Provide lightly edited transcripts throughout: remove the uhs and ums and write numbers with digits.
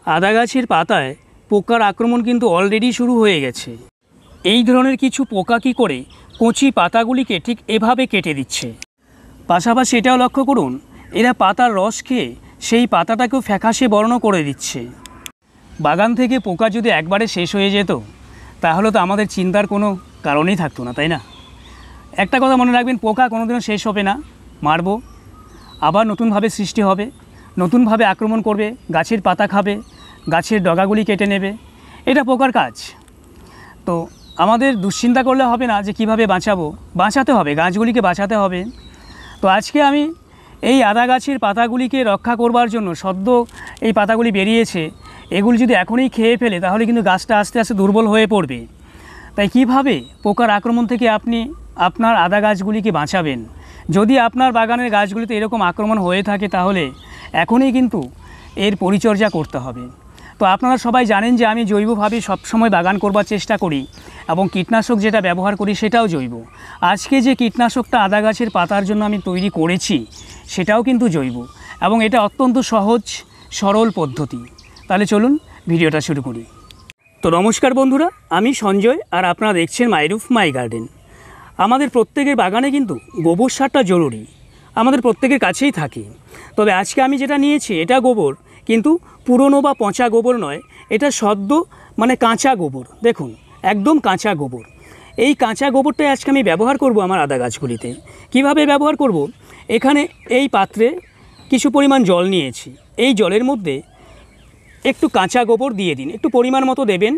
আদা গাছের পাতায় পোকার আক্রমণ কিন্তু অলরেডি শুরু হয়ে গেছে। এই ধরনের কিছু পোকা কী করে কচি পাতাগুলিকে ঠিক এভাবে কেটে দিচ্ছে। পাশাপাশি এটাও লক্ষ্য করুন, এরা পাতার রস খেয়ে সেই পাতাটাকেও ফ্যাকাশে বর্ণ করে দিচ্ছে। বাগান থেকে পোকা যদি একবারে শেষ হয়ে যেত তাহলে তো আমাদের চিন্তার কোনো কারণই থাকতো না, তাই না? একটা কথা মনে রাখবেন, পোকা কোনোদিনও শেষ হবে না। মারব, আবার নতুনভাবে সৃষ্টি হবে, নতুনভাবে আক্রমণ করবে, গাছের পাতা খাবে, গাছের ডগাগুলি কেটে নেবে। এটা পোকার কাজ। তো আমাদের দুশ্চিন্তা করলে হবে না যে কিভাবে বাঁচাতে হবে, গাছগুলিকে বাঁচাতে হবে। তো আজকে আমি এই আদা গাছের পাতাগুলিকে রক্ষা করবার জন্য, সদ্য এই পাতাগুলি বেরিয়েছে, এগুলি যদি এখনই খেয়ে ফেলে তাহলে কিন্তু গাছটা আস্তে আস্তে দুর্বল হয়ে পড়বে। তাই কিভাবে পোকার আক্রমণ থেকে আপনি আপনার আদা গাছগুলিকে বাঁচাবেন, যদি আপনার বাগানের গাছগুলিতে এরকম আক্রমণ হয়ে থাকে তাহলে এখনই কিন্তু এর পরিচর্যা করতে হবে। তো আপনারা সবাই জানেন যে আমি জৈবভাবে সবসময় বাগান করবার চেষ্টা করি এবং কীটনাশক যেটা ব্যবহার করি সেটাও জৈব। আজকে যে কীটনাশকটা আদা গাছের পাতার জন্য আমি তৈরি করেছি সেটাও কিন্তু জৈব এবং এটা অত্যন্ত সহজ সরল পদ্ধতি। তাহলে চলুন ভিডিওটা শুরু করি। তো নমস্কার বন্ধুরা, আমি সঞ্জয় আর আপনারা দেখছেন মাই রুফ মাই গার্ডেন। আমাদের প্রত্যেকের বাগানে কিন্তু গোবর সারটা জরুরি, আমাদের প্রত্যেকের কাছেই থাকে। তবে আজকে আমি যেটা নিয়েছি এটা গোবর, কিন্তু পুরনো বা পচা গোবর নয়, এটা সদ্য মানে কাঁচা গোবর। দেখুন, একদম কাঁচা গোবর। এই কাঁচা গোবরটাই আজকে আমি ব্যবহার করব আমার আদা গাছগুলিতে। কিভাবে ব্যবহার করব? এখানে এই পাত্রে কিছু পরিমাণ জল নিয়েছি, এই জলের মধ্যে একটু কাঁচা গোবর দিয়ে দিন, একটু পরিমাণ মতো দেবেন।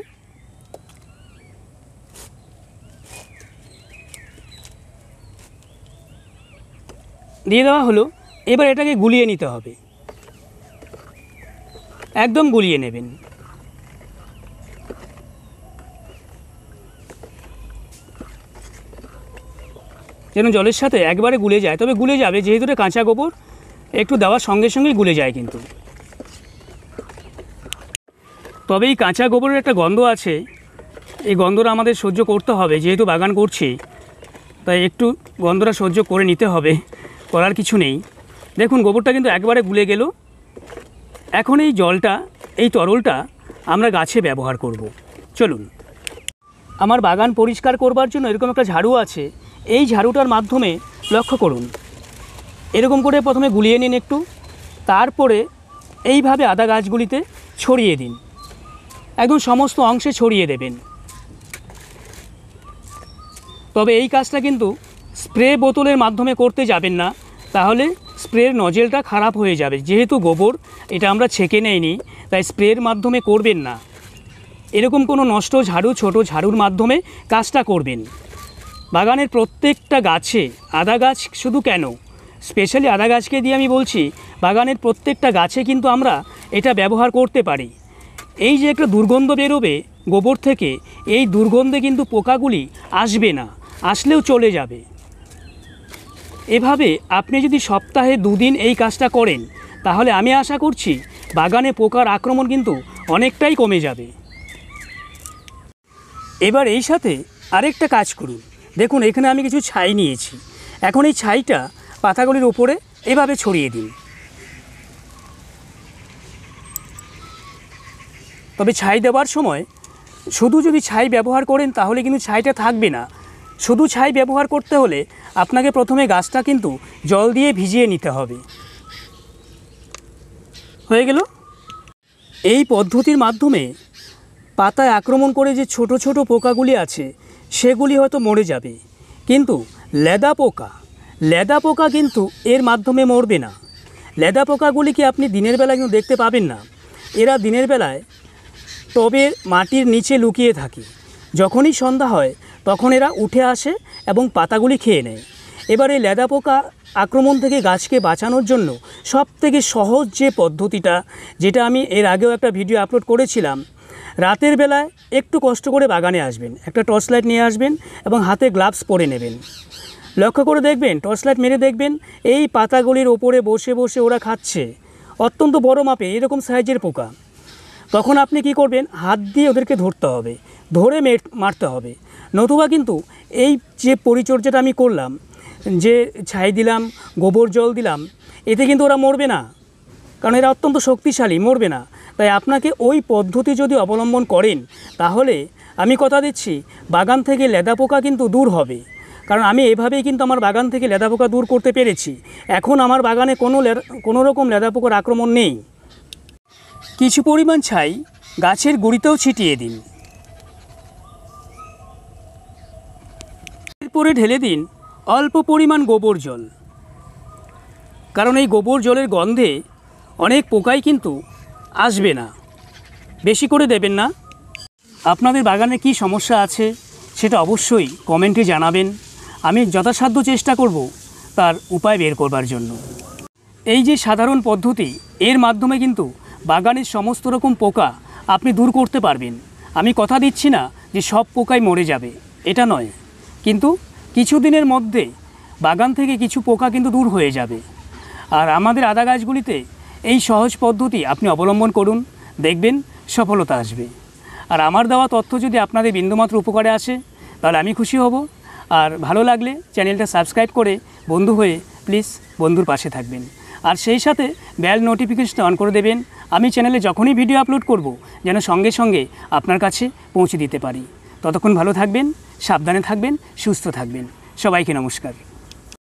দিয়ে দেওয়া হলো। এবার এটাকে গুলিয়ে নিতে হবে, একদম গুলিয়ে নেবেন। যেন জলের সাথে একবারে গুলে যায়, তবে গুলে যাবে যেহেতু এটা কাঁচা গোবর, একটু দেওয়ার সঙ্গে সঙ্গেই গুলে যায় কিন্তু। তবে এই কাঁচা গোবরের একটা গন্ধ আছে, এই গন্ধটা আমাদের সহ্য করতে হবে, যেহেতু বাগান করছি তাই একটু গন্ধটা সহ্য করে নিতে হবে, করার কিছু নেই। দেখুন গোবরটা কিন্তু একবারে গুলে গেল। এখন এই জলটা, এই তরলটা আমরা গাছে ব্যবহার করব। চলুন। আমার বাগান পরিষ্কার করবার জন্য এরকম একটা ঝাড়ু আছে, এই ঝাড়ুটার মাধ্যমে লক্ষ্য করুন, এরকম করে প্রথমে গুলিয়ে নিন একটু, তারপরে এইভাবে আদা গাছগুলিতে ছড়িয়ে দিন, একদম সমস্ত অংশে ছড়িয়ে দেবেন। তবে এই কাজটা কিন্তু স্প্রে বোতলের মাধ্যমে করতে যাবেন না, তাহলে স্প্রের নজেলটা খারাপ হয়ে যাবে। যেহেতু গোবর এটা আমরা ছেঁকে নেইনি, তাই স্প্রের মাধ্যমে করবেন না। এরকম কোনো নষ্ট ঝাড়ু, ছোট ঝাড়ুর মাধ্যমে কাজটা করবেন। বাগানের প্রত্যেকটা গাছে, আদা গাছ শুধু কেন, স্পেশালি আদা গাছকে দিয়ে আমি বলছি, বাগানের প্রত্যেকটা গাছে কিন্তু আমরা এটা ব্যবহার করতে পারি। এই যে একটা দুর্গন্ধ বেরোবে গোবর থেকে, এই দুর্গন্ধে কিন্তু পোকাগুলি আসবে না, আসলেও চলে যাবে। এভাবে আপনি যদি সপ্তাহে 2 দিন এই কাজটা করেন তাহলে আমি আশা করছি বাগানে পোকার আক্রমণ কিন্তু অনেকটাই কমে যাবে। এবার এই সাথে আরেকটা কাজ করুন। দেখুন এখানে আমি কিছু ছাই নিয়েছি, এখন এই ছাইটা পাতাগুলির ওপরে এভাবে ছড়িয়ে দিন। তবে ছাই দেওয়ার সময় শুধু যদি ছাই ব্যবহার করেন তাহলে কিন্তু ছাইটা থাকবে না। শুধু ছাই ব্যবহার করতে হলে আপনাকে প্রথমে গাছটা কিন্তু জল দিয়ে ভিজিয়ে নিতে হবে। হয়ে গেল। এই পদ্ধতির মাধ্যমে পাতায় আক্রমণ করে যে ছোট ছোট পোকাগুলি আছে সেগুলি হয়তো মরে যাবে, কিন্তু লেদা পোকা কিন্তু এর মাধ্যমে মরবে না। লেদা পোকাগুলিকে আপনি দিনের বেলায় কিন্তু দেখতে পাবেন না। এরা দিনের বেলায় টবের মাটির নিচে লুকিয়ে থাকে, যখনই সন্ধ্যা হয় তখন এরা উঠে আসে এবং পাতাগুলি খেয়ে নেয়। এবার এই লেদা পোকা আক্রমণ থেকে গাছকে বাঁচানোর জন্য সবথেকে সহজ যে পদ্ধতিটা, যেটা আমি এর আগেও একটা ভিডিও আপলোড করেছিলাম, রাতের বেলায় একটু কষ্ট করে বাগানে আসবেন, একটা টর্চ লাইট নিয়ে আসবেন এবং হাতে গ্লাভস পরে নেবেন। লক্ষ্য করে দেখবেন, টর্চ লাইট মেরে দেখবেন এই পাতাগুলির ওপরে বসে বসে ওরা খাচ্ছে, অত্যন্ত বড় মাপে এরকম সাইজের পোকা। তখন আপনি কি করবেন, হাত দিয়ে ওদেরকে ধরতে হবে, ধরে মারতে হবে। নতুবা কিন্তু এই যে পরিচর্যাটা আমি করলাম, যে ছাই দিলাম, গোবর জল দিলাম, এতে কিন্তু ওরা মরবে না, কারণ এরা অত্যন্ত শক্তিশালী, মরবে না। তাই আপনাকে ওই পদ্ধতি যদি অবলম্বন করেন তাহলে আমি কথা দিচ্ছি বাগান থেকে লেদা পোকা কিন্তু দূর হবে। কারণ আমি এভাবেই কিন্তু আমার বাগান থেকে লেদা পোকা দূর করতে পেরেছি। এখন আমার বাগানে কোনো রকম লেদা পোকার আক্রমণ নেই। কিছু পরিমাণ ছাই গাছের গুঁড়িতেও ছিটিয়ে দিন। এরপরে ঢেলে দিন অল্প পরিমাণ গোবর জল, কারণ এই গোবর জলের গন্ধে অনেক পোকাই কিন্তু আসবে না। বেশি করে দেবেন না। আপনাদের বাগানে কি সমস্যা আছে সেটা অবশ্যই কমেন্টে জানাবেন। আমি যথাসাধ্য চেষ্টা করব তার উপায় বের করবার জন্য। এই যে সাধারণ পদ্ধতি, এর মাধ্যমে কিন্তু বাগানের সমস্ত রকম পোকা আপনি দূর করতে পারবেন। আমি কথা দিচ্ছি না যে সব পোকাই মরে যাবে, এটা নয়, কিন্তু কিছুদিনের মধ্যে বাগান থেকে কিছু পোকা কিন্তু দূর হয়ে যাবে। আর আমাদের আদা গাছগুলিতে এই সহজ পদ্ধতি আপনি অবলম্বন করুন, দেখবেন সফলতা আসবে। আর আমার দেওয়া তথ্য যদি আপনাদের বিন্দুমাত্র উপকারে আসে তাহলে আমি খুশি হব। আর ভালো লাগলে চ্যানেলটা সাবস্ক্রাইব করে বন্ধু হয়ে প্লিজ বন্ধুর পাশে থাকবেন। আর সেই সাথে বেল নোটিফিকেশন অন করে দেবেন। আমি চ্যানেলে যখনই ভিডিও আপলোড করব যেন সঙ্গে সঙ্গে আপনার কাছে পৌঁছে দিতে পারি। ততক্ষণ ভালো থাকবেন, সাবধানে থাকবেন, সুস্থ থাকবেন। সবাইকে নমস্কার।